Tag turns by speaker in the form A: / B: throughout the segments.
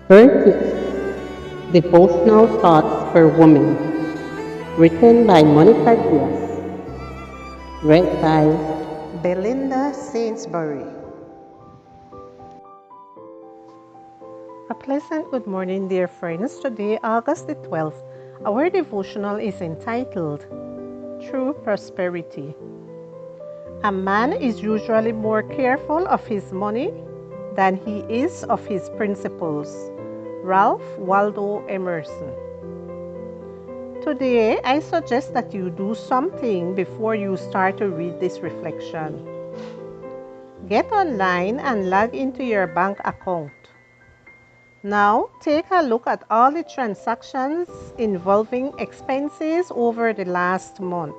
A: 30. Devotional Thoughts for Women, written by Monica Diaz, read by Belinda Sainsbury. A pleasant good morning, dear friends. Today, August the 12th, our devotional is entitled True Prosperity. A man is usually more careful of his money than he is of his principles. Ralph Waldo Emerson. Today, I suggest that you do something before you start to read this reflection. Get online and log into your bank account. Now, take a look at all the transactions involving expenses over the last month.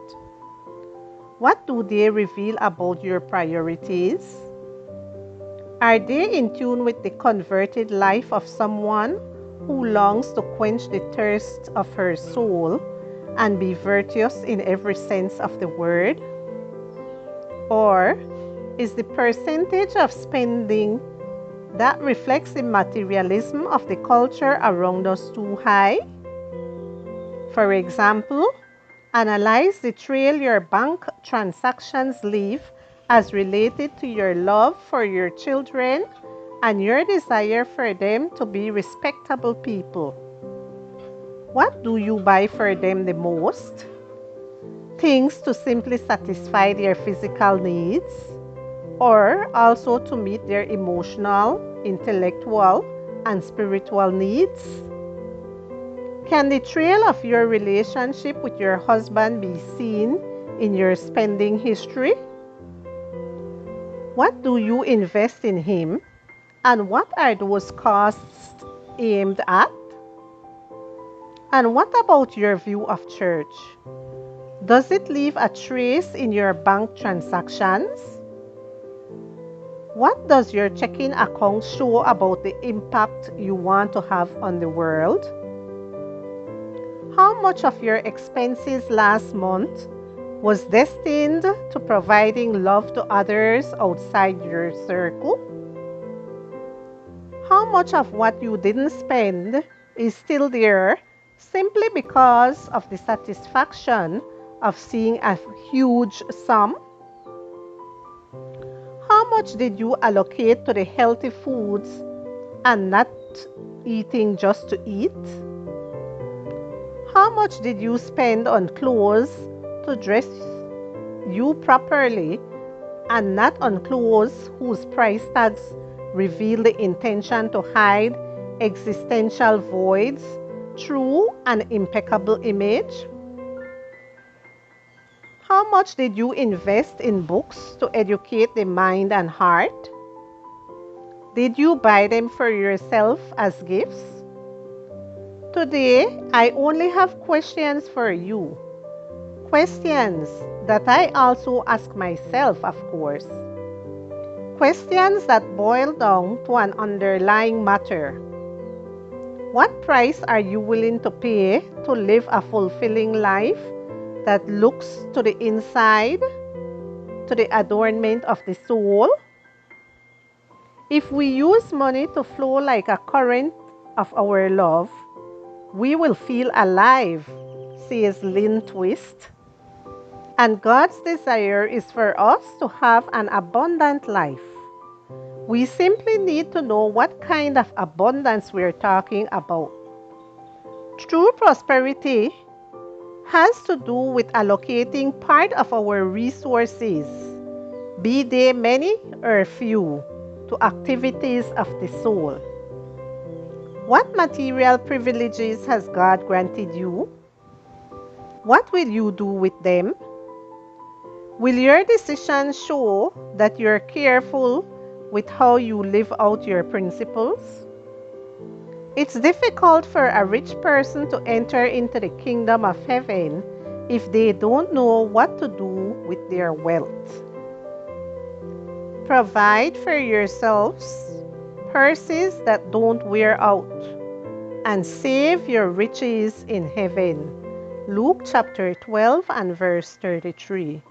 A: What do they reveal about your priorities? Are they in tune with the converted life of someone who longs to quench the thirst of her soul and be virtuous in every sense of the word? Or is the percentage of spending that reflects the materialism of the culture around us too high? For example, analyze the trail your bank transactions leave as related to your love for your children and your desire for them to be respectable people. What do you buy for them the most? Things to simply satisfy their physical needs, or also to meet their emotional, intellectual, and spiritual needs? Can the trail of your relationship with your husband be seen in your spending history? What do you invest in him, and what are those costs aimed at? And what about your view of church? Does it leave a trace in your bank transactions? What does your checking account show about the impact you want to have on the world? How much of your expenses last month was destined to providing love to others outside your circle? How much of what you didn't spend is still there simply because of the satisfaction of seeing a huge sum? How much did you allocate to the healthy foods and not eating just to eat? How much did you spend on clothes to dress you properly and not on clothes whose price tags reveal the intention to hide existential voids through an impeccable image? How much did you invest in books to educate the mind and heart? Did you buy them for yourself as gifts? Today, I only have questions for you. Questions that I also ask myself, of course. Questions that boil down to an underlying matter. What price are you willing to pay to live a fulfilling life that looks to the inside, to the adornment of the soul? If we use money to flow like a current of our love, we will feel alive, says Lynn Twist. And God's desire is for us to have an abundant life. We simply need to know what kind of abundance we're talking about. True prosperity has to do with allocating part of our resources, be they many or few, to activities of the soul. What material privileges has God granted you? What will you do with them? Will your decisions show that you're careful with how you live out your principles? It's difficult for a rich person to enter into the kingdom of heaven if they don't know what to do with their wealth. Provide for yourselves purses that don't wear out, and save your riches in heaven. Luke chapter 12 and verse 33.